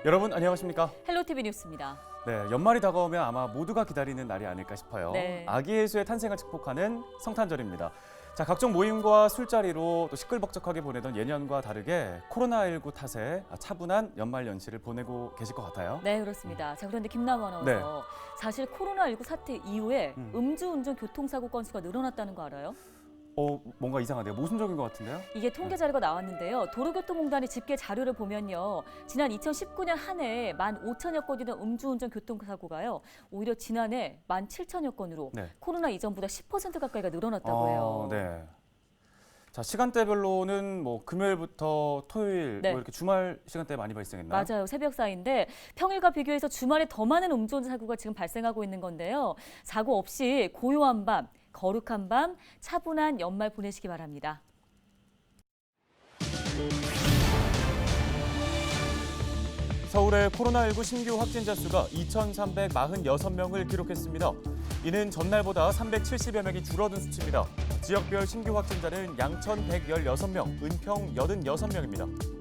여러분 안녕하십니까? 헬로티비 뉴스입니다. 네, 연말이 다가오면 아마 모두가 기다리는 날이 아닐까 싶어요. 네. 아기 예수의 탄생을 축복하는 성탄절입니다. 자, 각종 모임과 술자리로 또 시끌벅적하게 보내던 예년과 다르게 코로나19 탓에 차분한 연말 연시를 보내고 계실 것 같아요. 네, 그렇습니다. 자, 그런데 김남원 아나운서, 사실 코로나19 사태 이후에 음주운전 교통사고 건수가 늘어났다는 거 알아요? 뭔가 이상한데요. 모순적인 것 같은데요? 이게 통계 자료가 나왔는데요. 도로교통공단이 집계 자료를 보면요. 지난 2019년 한 해에 15,000여 건이던 음주운전 교통사고가요. 오히려 지난해 17,000여 건으로 네. 코로나 이전보다 10% 가까이가 늘어났다고 해요. 네. 자, 시간대별로는 뭐 금요일부터 토요일 네. 뭐 이렇게 주말 시간대에 많이 발생했나요? 맞아요. 새벽 사이인데 평일과 비교해서 주말에 더 많은 음주운전 사고가 지금 발생하고 있는 건데요. 사고 없이 고요한 밤, 거룩한 밤, 차분한 연말 보내시기 바랍니다. 서울의 코로나19 신규 확진자 수가 2,346명을 기록했습니다. 이는 전날보다 370여 명이 줄어든 수치입니다. 지역별 신규 확진자는 양천 116명, 은평 86명입니다.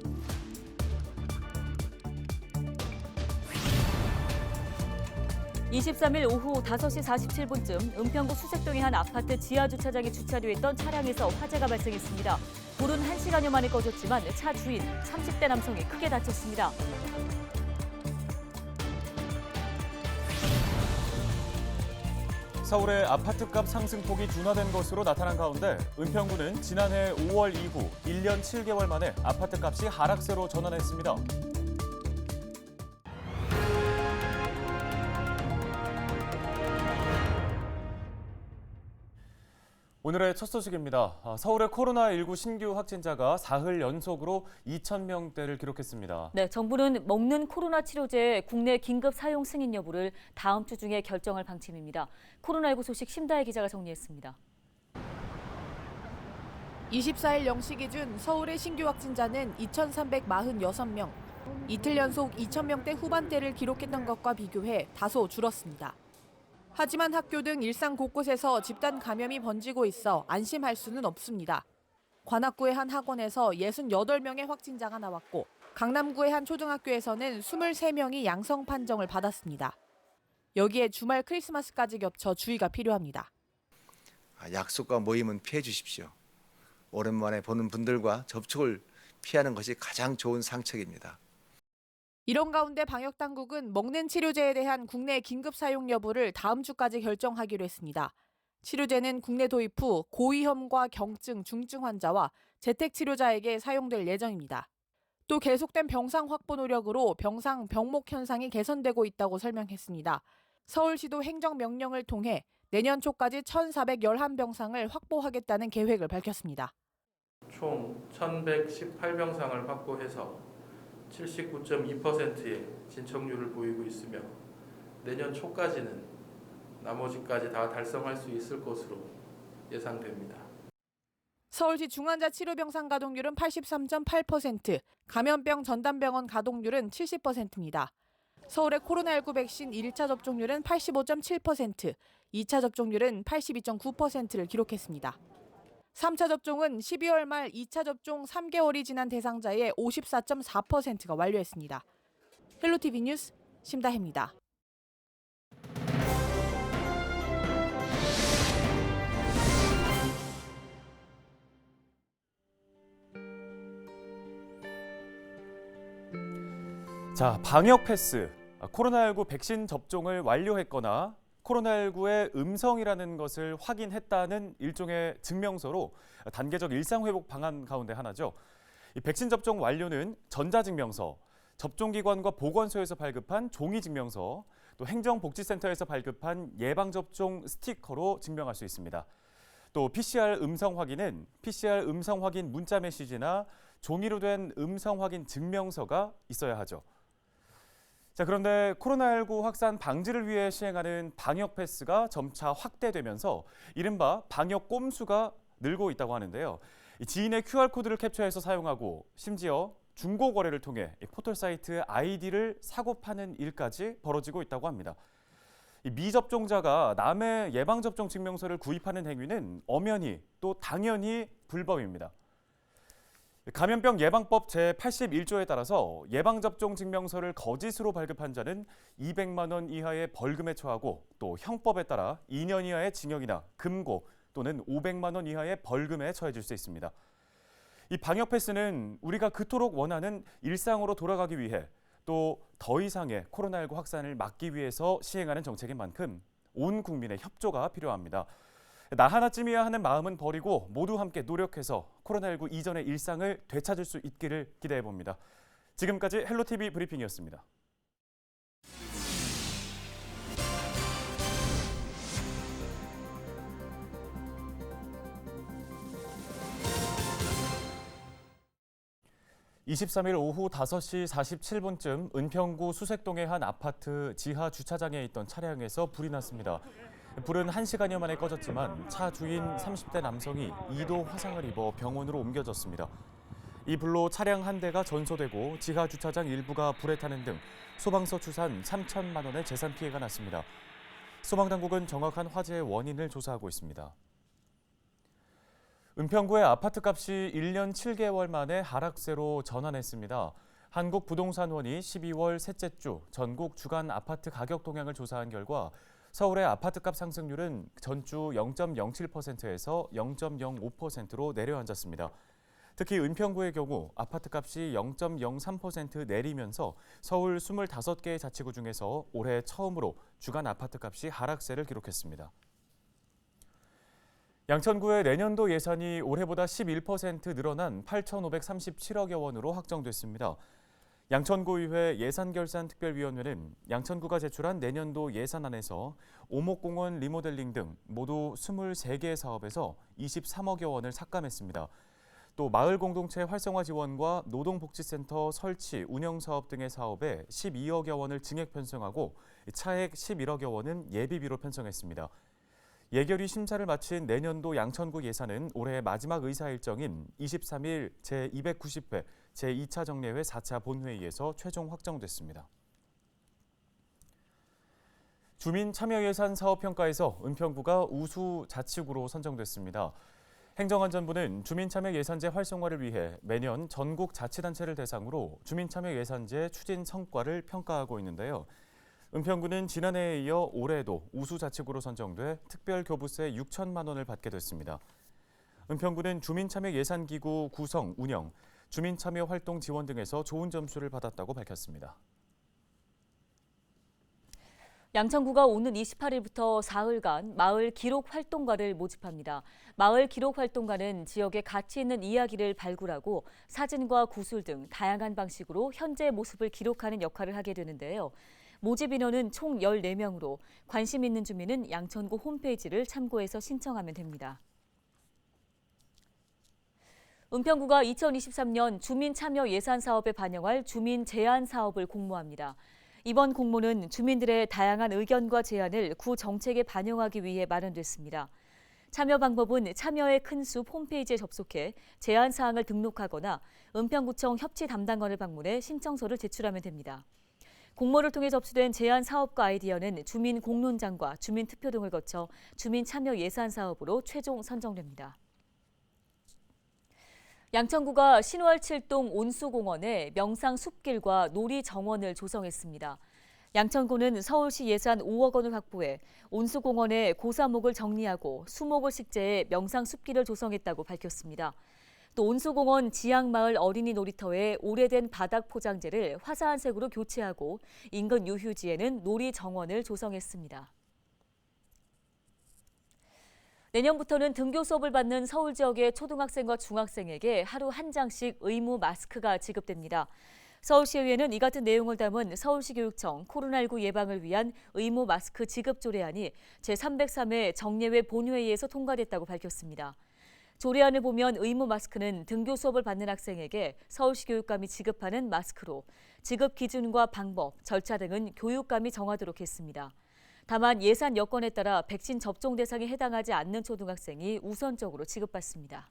(23일) 오후 5시 47분쯤 은평구 수색동의 한 아파트 지하 주차장에 주차되어 있던 차량에서 화재가 발생했습니다. 불은 1시간여 만에 꺼졌지만 차 주인 30대 남성이 크게 다쳤습니다. 서울의 아파트값 상승폭이 둔화된 것으로 나타난 가운데 은평구는 지난해 5월 이후 1년 7개월 만에 아파트값이 하락세로 전환했습니다. 오늘의 첫 소식입니다. 서울의 코로나19 신규 확진자가 사흘 연속으로 2,000명대를 기록했습니다. 네, 정부는 먹는 코로나 치료제 국내 긴급 사용 승인 여부를 다음 주 중에 결정할 방침입니다. 코로나19 소식 심다혜 기자가 정리했습니다. 24일 0시 기준 서울의 신규 확진자는 2,346명. 이틀 연속 2,000명대 후반대를 기록했던 것과 비교해 다소 줄었습니다. 하지만 학교 등 일상 곳곳에서 집단 감염이 번지고 있어 안심할 수는 없습니다. 관악구의 한 학원에서 68명의 확진자가 나왔고 강남구의 한 초등학교에서는 23명이 양성 판정을 받았습니다. 여기에 주말 크리스마스까지 겹쳐 주의가 필요합니다. 약속과 모임은 피해 주십시오. 오랜만에 보는 분들과 접촉을 피하는 것이 가장 좋은 상책입니다. 이런 가운데 방역당국은 먹는 치료제에 대한 국내 긴급 사용 여부를 다음 주까지 결정하기로 했습니다. 치료제는 국내 도입 후 고위험과 경증, 중증 환자와 재택치료자에게 사용될 예정입니다. 또 계속된 병상 확보 노력으로 병상 병목 현상이 개선되고 있다고 설명했습니다. 서울시도 행정명령을 통해 내년 초까지 1,411병상을 확보하겠다는 계획을 밝혔습니다. 총 1,118병상을 확보해서 79.2%의 진척률을 보이고 있으며 내년 초까지는 나머지까지 다 달성할 수 있을 것으로 예상됩니다. 서울시 중환자 치료병상 가동률은 83.8%, 감염병 전담병원 가동률은 70%입니다. 서울의 코로나19 백신 1차 접종률은 85.7%, 2차 접종률은 82.9%를 기록했습니다. 3차 접종은 12월 말 2차 접종 3개월이 지난 대상자의 54.4%가 완료했습니다. 헬로티비 뉴스 심다혜입니다. 자, 방역 패스. 코로나19 백신 접종을 완료했거나 코로나19의 음성이라는 것을 확인했다는 일종의 증명서로 단계적 일상회복 방안 가운데 하나죠. 이 백신 접종 완료는 전자증명서, 접종기관과 보건소에서 발급한 종이증명서, 또 행정복지센터에서 발급한 예방접종 스티커로 증명할 수 있습니다. 또 PCR 음성 확인은 PCR 음성 확인 문자 메시지나 종이로 된 음성 확인 증명서가 있어야 하죠. 자, 그런데 코로나19 확산 방지를 위해 시행하는 방역 패스가 점차 확대되면서 이른바 방역 꼼수가 늘고 있다고 하는데요. 지인의 QR코드를 캡처해서 사용하고 심지어 중고 거래를 통해 포털 사이트 아이디를 사고 파는 일까지 벌어지고 있다고 합니다. 미접종자가 남의 예방접종 증명서를 구입하는 행위는 엄연히 또 당연히 불법입니다. 감염병 예방법 제81조에 따라서 예방접종 증명서를 거짓으로 발급한 자는 200만 원 이하의 벌금에 처하고 또 형법에 따라 2년 이하의 징역이나 금고 또는 500만 원 이하의 벌금에 처해질 수 있습니다. 이 방역 패스는 우리가 그토록 원하는 일상으로 돌아가기 위해 또 더 이상의 코로나19 확산을 막기 위해서 시행하는 정책인 만큼 온 국민의 협조가 필요합니다. 나 하나쯤이야 하는 마음은 버리고 모두 함께 노력해서 코로나19 이전의 일상을 되찾을 수 있기를 기대해 봅니다. 지금까지 헬로티비 브리핑이었습니다. (23일) 오후 5시 47분쯤 은평구 수색동의 한 아파트 지하 주차장에 있던 차량에서 불이 났습니다. 불은 1시간여 만에 꺼졌지만 차 주인 30대 남성이 2도 화상을 입어 병원으로 옮겨졌습니다. 이 불로 차량 한 대가 전소되고 지하 주차장 일부가 불에 타는 등 소방서 추산 3천만 원의 재산 피해가 났습니다. 소방당국은 정확한 화재의 원인을 조사하고 있습니다. 은평구의 아파트값이 1년 7개월 만에 하락세로 전환했습니다. 한국부동산원이 12월 셋째 주 전국 주간 아파트 가격 동향을 조사한 결과 서울의 아파트값 상승률은 전주 0.07%에서 0.05%로 내려앉았습니다. 특히 은평구의 경우 아파트값이 0.03% 내리면서 서울 25개의 자치구 중에서 올해 처음으로 주간 아파트값이 하락세를 기록했습니다. 양천구의 내년도 예산이 올해보다 11% 늘어난 8,537억여 원으로 확정됐습니다. 양천구의회 예산결산특별위원회는 양천구가 제출한 내년도 예산안에서 오목공원 리모델링 등 모두 23개의 사업에서 23억여 원을 삭감했습니다. 또 마을공동체 활성화 지원과 노동복지센터 설치, 운영사업 등의 사업에 12억여 원을 증액 편성하고 차액 11억여 원은 예비비로 편성했습니다. 예결위 심사를 마친 내년도 양천구 예산은 올해 마지막 의사 일정인 23일 제290회 제2차 정례회 4차 본회의에서 최종 확정됐습니다. 주민참여예산 사업평가에서 은평구가 우수 자치구로 선정됐습니다. 행정안전부는 주민참여예산제 활성화를 위해 매년 전국 자치단체를 대상으로 주민참여예산제 추진 성과를 평가하고 있는데요. 은평구는 지난해에 이어 올해도 우수자치구로 선정돼 특별교부세 6천만 원을 받게 됐습니다. 은평구는 주민참여예산기구 구성, 운영, 주민참여활동 지원 등에서 좋은 점수를 받았다고 밝혔습니다. 양천구가 오는 28일부터 사흘간 마을 기록활동가를 모집합니다. 마을 기록활동가는 지역의 가치 있는 이야기를 발굴하고 사진과 구술 등 다양한 방식으로 현재 모습을 기록하는 역할을 하게 되는데요. 모집 인원은 총 14명으로 관심 있는 주민은 양천구 홈페이지를 참고해서 신청하면 됩니다. 은평구가 2023년 주민참여 예산 사업에 반영할 주민 제안 사업을 공모합니다. 이번 공모는 주민들의 다양한 의견과 제안을 구 정책에 반영하기 위해 마련됐습니다. 참여 방법은 참여의 큰 숲 홈페이지에 접속해 제안 사항을 등록하거나 은평구청 협치 담당관을 방문해 신청서를 제출하면 됩니다. 공모를 통해 접수된 제안 사업과 아이디어는 주민 공론장과 주민 투표 등을 거쳐 주민 참여 예산 사업으로 최종 선정됩니다. 양천구가 신월 7동 온수공원에 명상 숲길과 놀이 정원을 조성했습니다. 양천구는 서울시 예산 5억 원을 확보해 온수공원에 고사목을 정리하고 수목을 식재해 명상 숲길을 조성했다고 밝혔습니다. 또 온수공원 지양마을 어린이 놀이터에 오래된 바닥 포장재를 화사한 색으로 교체하고 인근 유휴지에는 놀이 정원을 조성했습니다. 내년부터는 등교 수업을 받는 서울 지역의 초등학생과 중학생에게 하루 한 장씩 의무 마스크가 지급됩니다. 서울시의회는 이 같은 내용을 담은 서울시 교육청 코로나19 예방을 위한 의무 마스크 지급 조례안이 제303회 정례회 본회의에서 통과됐다고 밝혔습니다. 조례안을 보면 의무 마스크는 등교 수업을 받는 학생에게 서울시 교육감이 지급하는 마스크로 지급 기준과 방법, 절차 등은 교육감이 정하도록 했습니다. 다만 예산 여건에 따라 백신 접종 대상에 해당하지 않는 초등학생이 우선적으로 지급받습니다.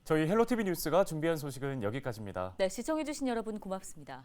저희 헬로티비 뉴스가 준비한 소식은 여기까지입니다. 네, 시청해주신 여러분 고맙습니다.